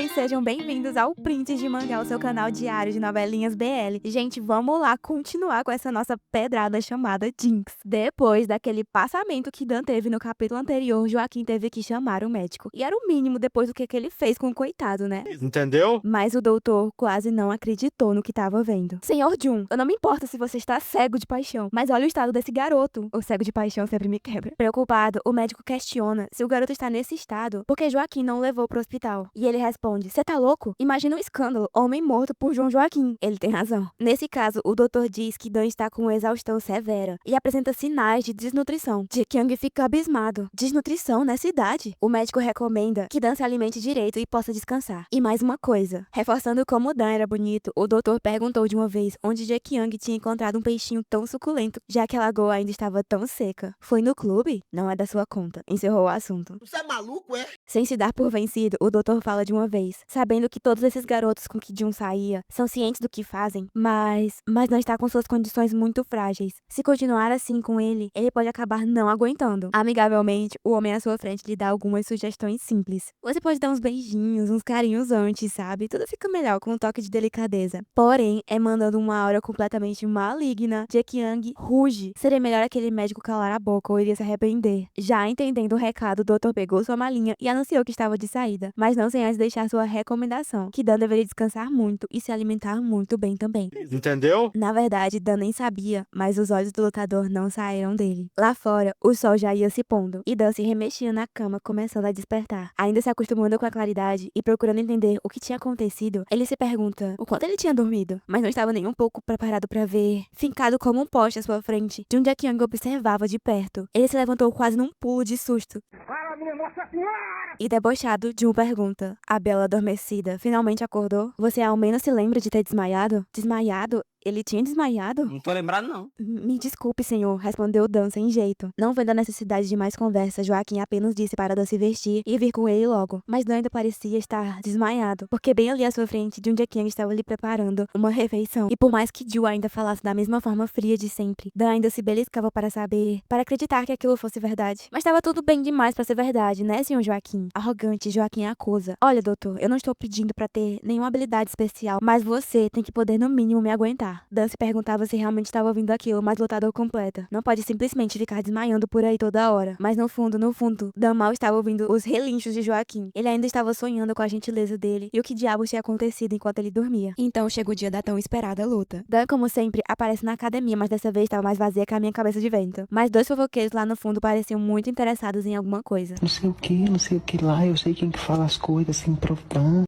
jovens, sejam bem-vindos ao Prints de Mangá, o seu canal diário de novelinhas BL. Gente, vamos lá continuar com essa nossa pedrada chamada Jinx. Depois daquele passamento que Dan teve no capítulo anterior, Joaquim teve que chamar o médico. E era o mínimo depois do que ele fez com o coitado, né? Entendeu? Mas o doutor quase não acreditou no que estava vendo. Senhor Jun, eu não me importo se você está cego de paixão, mas olha o estado desse garoto. O cego de paixão sempre me quebra. Preocupado, o médico questiona se o garoto está nesse estado porque Joaquim não o levou pro hospital. E ele responde: "Cê tá louco? Imagina um escândalo, homem morto por João Joaquim." Ele tem razão. Nesse caso, o doutor diz que Dan está com exaustão severa e apresenta sinais de desnutrição. Jae-kyung fica abismado. Desnutrição nessa idade? O médico recomenda que Dan se alimente direito e possa descansar. E mais uma coisa, reforçando como Dan era bonito, o doutor perguntou de uma vez onde Jae-kyung tinha encontrado um peixinho tão suculento, já que a lagoa ainda estava tão seca. Foi no clube? Não é da sua conta. Encerrou o assunto. Você é maluco, é? Sem se dar por vencido, o doutor fala de uma vez, sabendo que todos esses garotos com que Jun saía são cientes do que fazem, mas não está com suas condições muito frágeis. Se continuar assim com ele pode acabar não aguentando. Amigavelmente, o homem à sua frente lhe dá algumas sugestões simples. Você pode dar uns beijinhos, uns carinhos antes, sabe? Tudo fica melhor com um toque de delicadeza. Porém, mandando uma aura completamente maligna, Jae-kyung ruge. Seria melhor aquele médico calar a boca ou iria se arrepender. Já entendendo o recado, o doutor pegou sua malinha e anunciou que estava de saída, mas não sem antes deixar sua recomendação, que Dan deveria descansar muito e se alimentar muito bem também. Entendeu? Na verdade, Dan nem sabia, mas os olhos do lutador não saíram dele. Lá fora, o sol já ia se pondo, e Dan se remexia na cama, começando a despertar. Ainda se acostumando com a claridade e procurando entender o que tinha acontecido, ele se pergunta o quanto ele tinha dormido, mas não estava nem um pouco preparado para ver. Fincado como um poste à sua frente, Jun Jae-kyung observava de perto. Ele se levantou quase num pulo de susto. E debochado, Jun pergunta: "A bela adormecida finalmente acordou? Você ao menos se lembra de ter desmaiado?" Desmaiado? Ele tinha desmaiado? Não tô lembrado, não. Me desculpe, senhor, respondeu Dan sem jeito. Não vendo a necessidade de mais conversa, Joaquim apenas disse para Dan se vestir e vir com ele logo. Mas Dan ainda parecia estar desmaiado, porque bem ali à sua frente, Jun Jae-kyung estava lhe preparando uma refeição. E por mais que Ju ainda falasse da mesma forma fria de sempre, Dan ainda se beliscava para saber, para acreditar que aquilo fosse verdade. Mas estava tudo bem demais para ser verdade, né, senhor Joaquim? Arrogante, Joaquim acusa: "Olha, doutor, eu não estou pedindo para ter nenhuma habilidade especial, mas você tem que poder no mínimo me aguentar." Dan se perguntava se realmente estava ouvindo aquilo, mas o lutador completa: "Não pode simplesmente ficar desmaiando por aí toda hora." Mas no fundo, Dan mal estava ouvindo os relinchos de Joaquim. Ele ainda estava sonhando com a gentileza dele e o que diabos tinha acontecido enquanto ele dormia. Então chegou o dia da tão esperada luta. Dan, como sempre, aparece na academia, mas dessa vez estava mais vazia que a minha cabeça de vento. Mas dois fofoqueiros lá no fundo pareciam muito interessados em alguma coisa. Não sei o que lá, eu sei quem que fala as coisas assim, provan.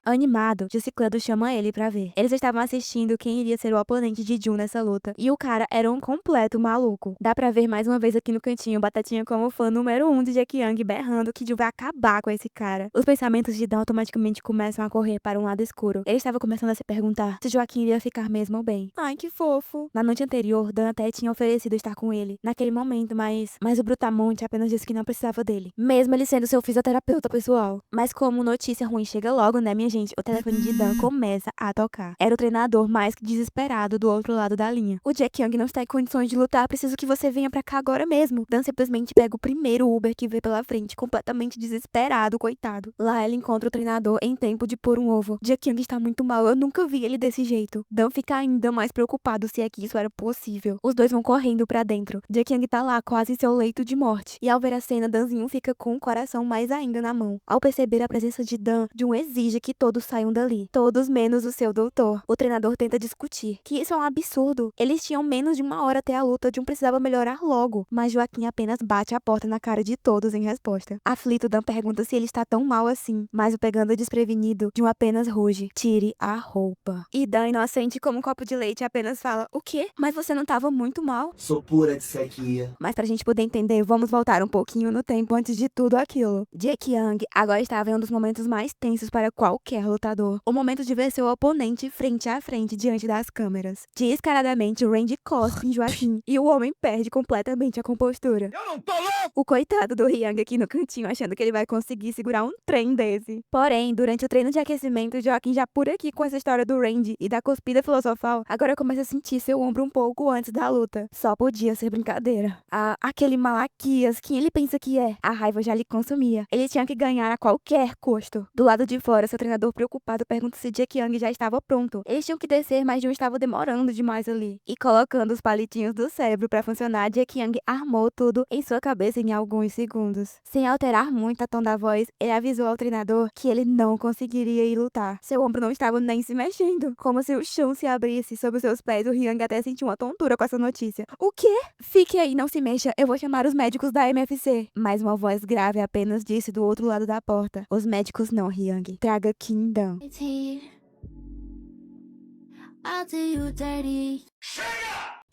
Animado, Jusiclando chama ele pra ver. Eles estavam assistindo quem iria ser o oponente de Jun nessa luta. E o cara era um completo maluco. Dá pra ver mais uma vez aqui no cantinho Batatinha como fã número 1 de Jae-kyung berrando que Jun vai acabar com esse cara. Os pensamentos de Dan automaticamente começam a correr para um lado escuro. Ele estava começando a se perguntar se Joaquim iria ficar mesmo bem. Ai, que fofo. Na noite anterior, Dan até tinha oferecido estar com ele naquele momento, mas o Brutamonte apenas disse que não precisava dele, mesmo ele sendo seu fisioterapeuta pessoal. Mas como notícia ruim chega logo, né, minha gente, o telefone de Dan começa a tocar. Era o treinador mais que desesperado do outro lado da linha. "O Jae-kyung não está em condições de lutar, preciso que você venha pra cá agora mesmo." Dan simplesmente pega o primeiro Uber que vê pela frente, completamente desesperado, coitado. Lá ele encontra o treinador em tempo de pôr um ovo. "Jae-kyung está muito mal, eu nunca vi ele desse jeito." Dan fica ainda mais preocupado se é que isso era possível. Os dois vão correndo pra dentro. Jae-kyung tá lá quase em seu leito de morte. E ao ver a cena, Danzinho fica com o coração mais ainda na mão. Ao perceber a presença de Dan, Jun exige que todos saiam dali. Todos menos o seu doutor. O treinador tenta discutir que isso é um absurdo. Eles tinham menos de uma hora até a luta, Jun precisava melhorar logo. Mas Joaquim apenas bate a porta na cara de todos em resposta. Aflito, Dan pergunta se ele está tão mal assim. Mas o pegando desprevenido, Jun apenas ruge: "Tire a roupa." E Dan, inocente como um copo de leite, apenas fala: "O quê? Mas você não estava muito mal?" Sou pura de sequia. Mas pra gente poder entender, vamos voltar um pouquinho no tempo antes de tudo aquilo. Jae-kyung agora estava em um dos momentos mais tensos para qualquer qualquer lutador. O momento de ver seu oponente frente a frente diante das câmeras. Descaradamente, o Randy cospe em Joaquim e o homem perde completamente a compostura. Eu não tô louco! O coitado do Hyang aqui no cantinho achando que ele vai conseguir segurar um trem desse. Porém, durante o treino de aquecimento, Joaquim já por aqui com essa história do Randy e da cuspida filosofal, agora começa a sentir seu ombro um pouco antes da luta. Só podia ser brincadeira. Aquele Malaquias, quem ele pensa que é? A raiva já lhe consumia. Ele tinha que ganhar a qualquer custo. Do lado de fora, seu treinador preocupado pergunta se Jack Young já estava pronto. Eles tinham que descer, mas Jun estava demorando demais ali. E colocando os palitinhos do cérebro pra funcionar, Jack Young armou tudo em sua cabeça em alguns segundos. Sem alterar muito a tom da voz, ele avisou ao treinador que ele não conseguiria ir lutar. Seu ombro não estava nem se mexendo. Como se o chão se abrisse sob seus pés, o Hyang até sentiu uma tontura com essa notícia. O quê? Fique aí, não se mexa, eu vou chamar os médicos da MFC. Mais uma voz grave apenas disse do outro lado da porta. Os médicos não, Hyang. Traga Kingdom. I'll do you dirty.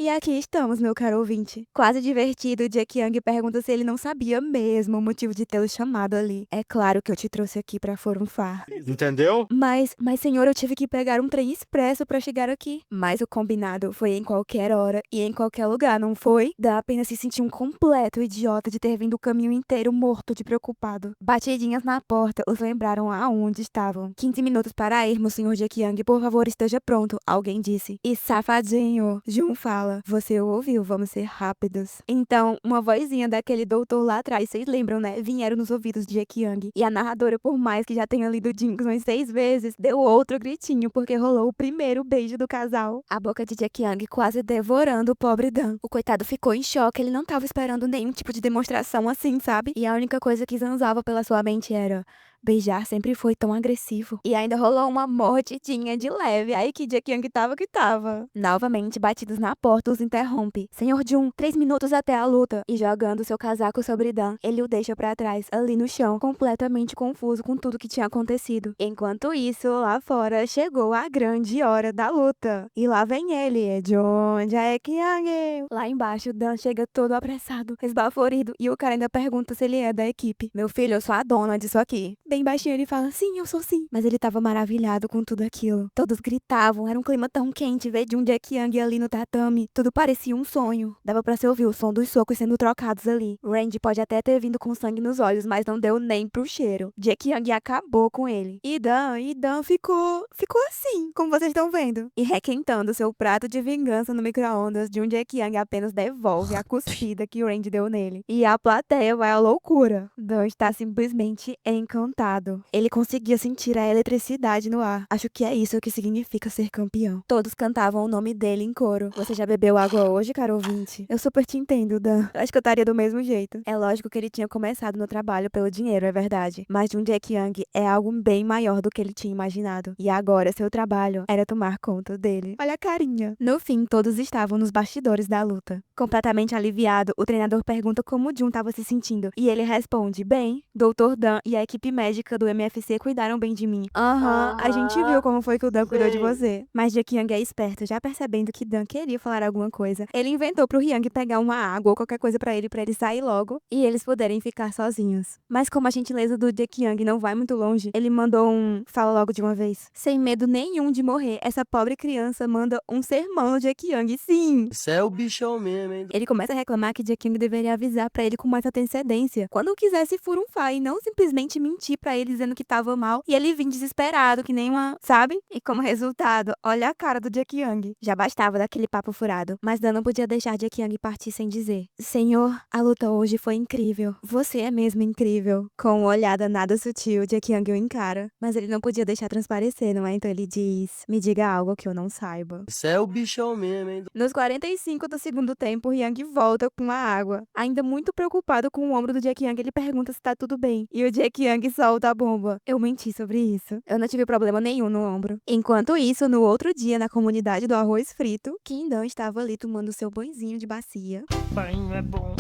E aqui estamos, meu caro ouvinte. Quase divertido, Jack Young pergunta se ele não sabia mesmo o motivo de tê-lo chamado ali. É claro que eu te trouxe aqui pra forunfar. Entendeu? Mas, senhor, eu tive que pegar um trem expresso pra chegar aqui. Mas o combinado foi em qualquer hora e em qualquer lugar, não foi? Dan apenas se sentiu um completo idiota de ter vindo o caminho inteiro morto de preocupado. Batidinhas na porta os lembraram aonde estavam. 15 minutos para irmos, senhor Jack Young. Por favor, esteja pronto, alguém disse. E safadinho, Jun fala. Você ouviu, vamos ser rápidos. Então, uma vozinha daquele doutor lá atrás, vocês lembram, né? Vieram nos ouvidos de Jack Young. E a narradora, por mais que já tenha lido Jinx umas 6 vezes, deu outro gritinho porque rolou o primeiro beijo do casal. A boca de Jack Young quase devorando o pobre Dan. O coitado ficou em choque, ele não tava esperando nenhum tipo de demonstração assim, sabe? E a única coisa que zanzava pela sua mente era... Beijar sempre foi tão agressivo. E ainda rolou uma mordidinha de leve. Aí que Jack Young tava que tava. Novamente, batidos na porta, os interrompe. Senhor Jun, 3 minutos até a luta. E jogando seu casaco sobre Dan, ele o deixa pra trás, ali no chão, completamente confuso com tudo que tinha acontecido. Enquanto isso, lá fora, chegou a grande hora da luta. E lá vem ele, é John Jack Young. Lá embaixo, Dan chega todo apressado, esbaforido. E o cara ainda pergunta se ele é da equipe. Meu filho, eu sou a dona disso aqui. Bem baixinho ele fala, sim, eu sou sim. Mas ele tava maravilhado com tudo aquilo. Todos gritavam, era um clima tão quente, ver de um Jack Young ali no tatame. Tudo parecia um sonho. Dava pra se ouvir o som dos socos sendo trocados ali. Randy pode até ter vindo com sangue nos olhos, mas não deu nem pro cheiro. Jack Young acabou com ele. E Dan ficou assim, como vocês estão vendo. E requentando seu prato de vingança no micro-ondas, de um Jack Young apenas devolve a cuspida que o Randy deu nele. E a plateia vai à loucura. Dan está simplesmente encantado. Ele conseguia sentir a eletricidade no ar. Acho que é isso que significa ser campeão. Todos cantavam o nome dele em coro. Você já bebeu água hoje, caro ouvinte? Eu super te entendo, Dan. Eu acho que eu estaria do mesmo jeito. É lógico que ele tinha começado no trabalho pelo dinheiro, é verdade. Mas Jun Jack Young é algo bem maior do que ele tinha imaginado. E agora seu trabalho era tomar conta dele. Olha a carinha. No fim, todos estavam nos bastidores da luta. Completamente aliviado, o treinador pergunta como Jun estava se sentindo. E ele responde, bem, Dr. Dan e a equipe médica do MFC cuidaram bem de mim. A gente viu como foi que o Dan cuidou de você. Mas Jack Young é esperto, já percebendo que Dan queria falar alguma coisa. Ele inventou pro Hyang pegar uma água ou qualquer coisa pra ele sair logo e eles poderem ficar sozinhos. Mas como a gentileza do Jack Young não vai muito longe, ele mandou fala logo de uma vez. Sem medo nenhum de morrer, essa pobre criança manda um sermão no Jack Young, sim. Você é o bichão mesmo, hein? Ele começa a reclamar que Jack Young deveria avisar pra ele com mais antecedência, quando quisesse furunfar e não simplesmente mentir pra ele dizendo que tava mal e ele vinha desesperado, que nem uma, sabe? E como resultado, olha a cara do Jack Young. Já bastava daquele papo furado, mas Dan não podia deixar Jack Young partir sem dizer: Senhor, a luta hoje foi incrível. Você é mesmo incrível. Com uma olhada nada sutil, Jack Young o encara, mas ele não podia deixar transparecer, não é? Então ele diz: me diga algo que eu não saiba. Você é o bichão mesmo, hein? Nos 45 do segundo tempo, Hyang volta com a água. Ainda muito preocupado com o ombro do Jack Young, ele pergunta se tá tudo bem. E o Jack Young solta a bomba. Eu menti sobre isso. Eu não tive problema nenhum no ombro. Enquanto isso, no outro dia, na comunidade do arroz frito, Kingdom estava ali tomando seu banhozinho de bacia. Banho é bom.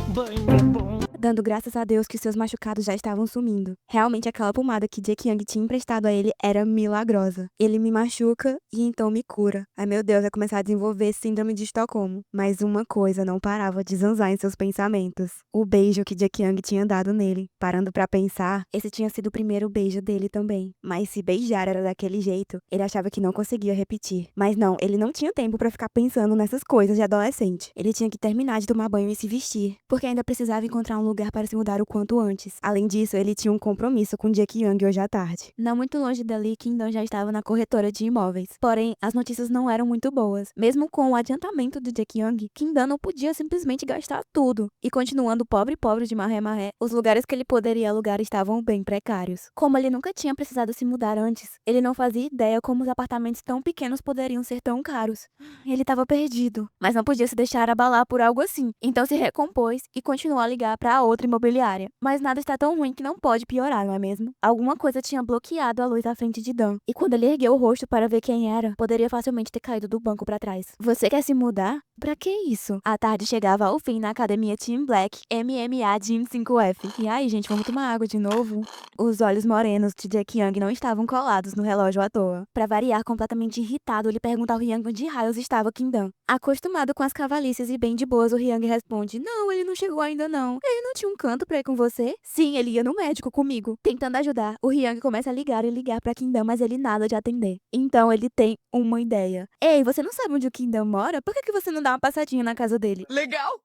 Banho é bom. dando graças a Deus que seus machucados já estavam sumindo. Realmente aquela pomada que Jack Young tinha emprestado a ele era milagrosa. Ele me machuca e então me cura. Ai meu Deus, vai começar a desenvolver síndrome de Estocolmo. Mas uma coisa não parava de zanzar em seus pensamentos. O beijo que Jack Young tinha dado nele. Parando pra pensar, esse tinha sido o primeiro beijo dele também. Mas se beijar era daquele jeito, ele achava que não conseguia repetir. Mas não, ele não tinha tempo pra ficar pensando nessas coisas de adolescente. Ele tinha que terminar de tomar banho e se vestir, porque ainda precisava encontrar um lugar para se mudar o quanto antes. Além disso, ele tinha um compromisso com Jack Young hoje à tarde. Não muito longe dali, Kim-dan já estava na corretora de imóveis. Porém, as notícias não eram muito boas. Mesmo com o adiantamento de Jack Young, Kim-dan não podia simplesmente gastar tudo. E continuando pobre de maré, os lugares que ele poderia alugar estavam bem precários. Como ele nunca tinha precisado se mudar antes, ele não fazia ideia como os apartamentos tão pequenos poderiam ser tão caros. Ele estava perdido, mas não podia se deixar abalar por algo assim. Então se recompôs e continuou a ligar para outra imobiliária. Mas nada está tão ruim que não pode piorar, não é mesmo? Alguma coisa tinha bloqueado a luz à frente de Dan. E quando ele ergueu o rosto para ver quem era, poderia facilmente ter caído do banco para trás. Você quer se mudar? Pra que isso? A tarde chegava ao fim na academia Team Black MMA Gym 5F. E aí, gente, vamos tomar água de novo? Os olhos morenos de Jack Young não estavam colados no relógio à toa. Pra variar, completamente irritado, ele pergunta ao Hyung onde raios estava Kim-dan. Acostumado com as cavalices e bem de boas, o Hyung responde: não, ele não chegou ainda não. Ele não tinha um canto pra ir com você? Sim, ele ia no médico comigo. Tentando ajudar, o Hyung começa a ligar e ligar pra Kim-dan, mas ele nada de atender. Então ele tem uma ideia. Ei, você não sabe onde o Kim-dan mora? Por que você não dá uma passadinha na casa dele? Legal!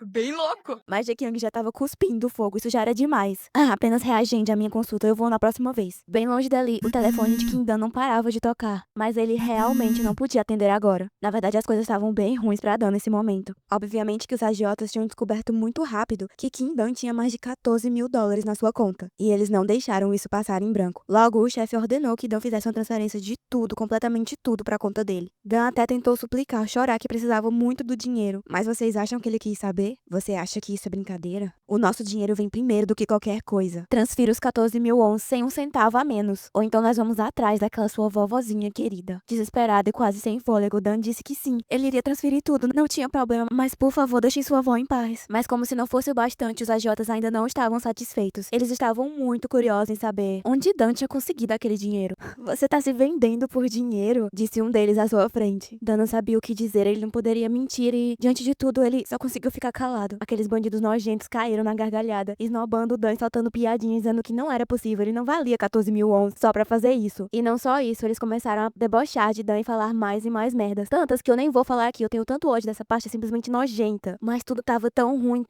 Bem louco! Mas Jack Young já tava cuspindo fogo, isso já era demais. Apenas reagende à minha consulta, eu vou na próxima vez. Bem longe dali, o telefone de Kim-dan não parava de tocar. Mas ele realmente não podia atender agora. Na verdade, as coisas estavam bem ruins pra Dan nesse momento. Obviamente que os agiotas tinham descoberto muito rápido que Kim-dan tinha mais de 14 mil dólares na sua conta. E eles não deixaram isso passar em branco. Logo, o chefe ordenou que Dan fizesse uma transferência de tudo, completamente tudo, pra conta dele. Dan até tentou suplicar, chorar que precisava muito do dinheiro. Mas vocês acham que ele quis saber? Você acha que isso é brincadeira? O nosso dinheiro vem primeiro do que qualquer coisa. Transfira os 14 mil wons sem um centavo a menos. Ou então nós vamos atrás daquela sua vovozinha querida. Desesperado e quase sem fôlego, Dan disse que sim. Ele iria transferir tudo, não tinha problema, mas por favor, deixem sua avó em paz. Mas como se não fosse o bastante, os agiotas ainda não estavam satisfeitos. Eles estavam muito curiosos em saber onde Dan tinha conseguido aquele dinheiro. Você tá se vendendo por dinheiro? Disse um deles à sua frente. Dan não sabia o que dizer, ele não poderia mentir e, diante de tudo, ele só conseguiu ficar calado. Aqueles bandidos nojentos caíram na gargalhada, esnobando o Dan e soltando piadinhas, dizendo que não era possível, ele não valia 14 mil wons só pra fazer isso. E não só isso, eles começaram a debochar de Dan e falar mais e mais merdas. Tantas que eu nem vou falar aqui, eu tenho tanto ódio dessa parte, é simplesmente nojenta. Mas tudo tava tão ruim,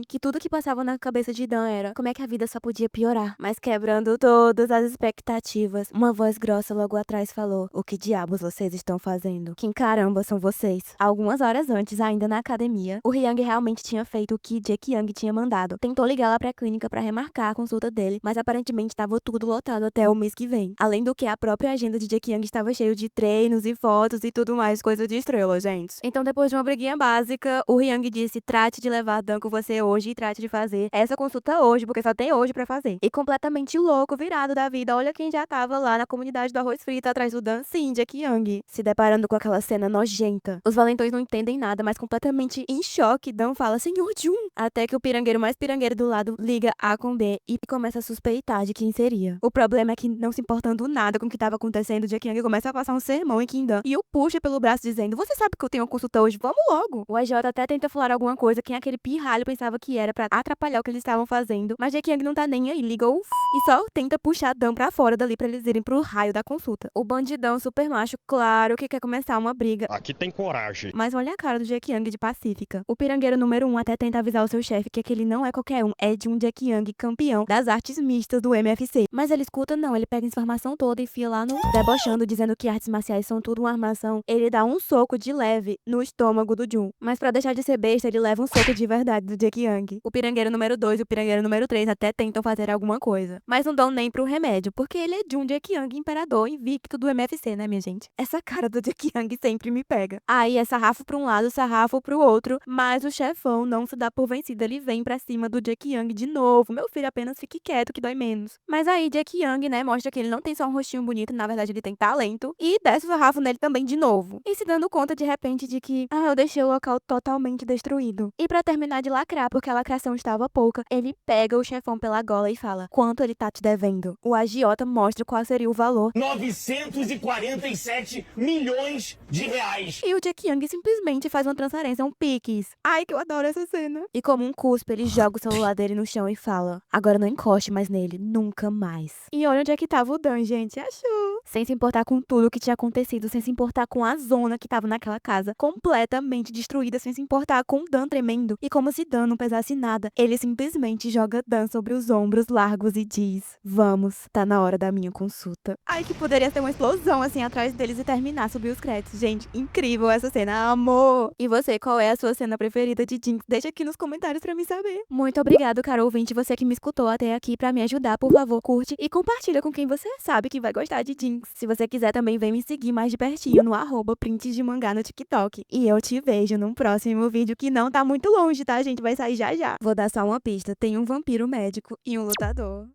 que tudo que passava na cabeça de Dan era como é que a vida só podia piorar. Mas quebrando todas as expectativas, uma voz grossa logo atrás falou: o que diabos vocês estão fazendo? Quem caramba são vocês? Algumas horas antes, ainda na academia, o Hyung realmente tinha feito o que Jack Young tinha mandado. Tentou ligar lá pra clínica pra remarcar a consulta dele, mas aparentemente estava tudo lotado até o mês que vem. Além do que, a própria agenda de Jack Young estava cheio de treinos e fotos e tudo mais, coisa de estrela, gente. Então, depois de uma briguinha básica, o Hyung disse: trate de levar Dan com você hoje e trate de fazer essa consulta hoje, porque só tem hoje pra fazer. E completamente louco, virado da vida, olha quem já tava lá na comunidade do arroz frito atrás do Dan, sim, Jack Young. Se deparando com aquela cena nojenta. Os valentões não entendem nada, mas completamente em choque, Dan fala: Senhor Jun. Até que o pirangueiro mais pirangueiro do lado liga A com B e começa a suspeitar de quem seria. O problema é que, não se importando nada com o que estava acontecendo, Jack Young começa a passar um sermão em Kim-dan e o puxa pelo braço dizendo: você sabe que eu tenho uma consulta hoje, vamos logo. O AJ até tenta falar alguma coisa que aquele pirralho pensava que era pra atrapalhar o que eles estavam fazendo, mas Jack Young não tá nem aí, liga o e só tenta puxar Dan pra fora dali pra eles irem pro raio da consulta. O bandidão super macho, claro que quer começar uma briga. Aqui tem coragem. Mas olha a cara do Jack Young de pacífica. O pirangueiro número 1 até tenta avisar o seu chefe que aquele não é qualquer um, é de um Jack Young campeão das artes mistas do MFC. Mas ele escuta não, ele pega a informação toda e enfia lá no debochando, dizendo que artes marciais são tudo uma armação. Ele dá um soco de leve no estômago do Jun. Mas pra deixar de ser besta, ele leva um soco de verdade do Jack Young. O pirangueiro número 2 e o pirangueiro número 3 até tentam fazer alguma coisa, mas não dão nem pro remédio, porque ele é de um Jack Young imperador invicto do MFC, né, minha gente? Essa cara do Jack Young sempre me pega. Aí é sarrafo pra um lado, sarrafo pro outro, mas o chefão chefão não se dá por vencido, ele vem pra cima do Jack Young de novo. Meu filho, apenas fique quieto que dói menos. Mas aí Jack Young, né, mostra que ele não tem só um rostinho bonito, na verdade ele tem talento. E desce o sarrafo nele também de novo. E se dando conta de repente de que, eu deixei o local totalmente destruído. E pra terminar de lacrar, porque a lacração estava pouca, ele pega o chefão pela gola e fala: quanto ele tá te devendo? O agiota mostra qual seria o valor. 947 milhões de reais. E o Jack Young simplesmente faz uma transferência, um Pix. Ai, que eu adoro essa cena. E como um cuspe, ele joga o celular dele no chão e fala: agora não encoste mais nele, nunca mais. E olha onde é que tava o Dan, gente, achou? Sem se importar com tudo que tinha acontecido, sem se importar com a zona que tava naquela casa, completamente destruída, sem se importar com o Dan tremendo. E como se Dan não pesasse nada, ele simplesmente joga Dan sobre os ombros largos e diz: vamos, tá na hora da minha consulta. Ai, que poderia ter uma explosão assim atrás deles e terminar, subir os créditos. Gente, incrível essa cena, amor! E você, qual é a sua cena preferida de Jinx? Deixa aqui nos comentários pra me saber. Muito obrigado, caro ouvinte, você que me escutou até aqui. Pra me ajudar, por favor, curte e compartilha com quem você sabe que vai gostar de Jinx. Se você quiser também, vem me seguir mais de pertinho no @printsdemangá no TikTok. E eu te vejo num próximo vídeo que não tá muito longe, tá, gente? Vai sair já já. Vou dar só uma pista, tem um vampiro médico e um lutador.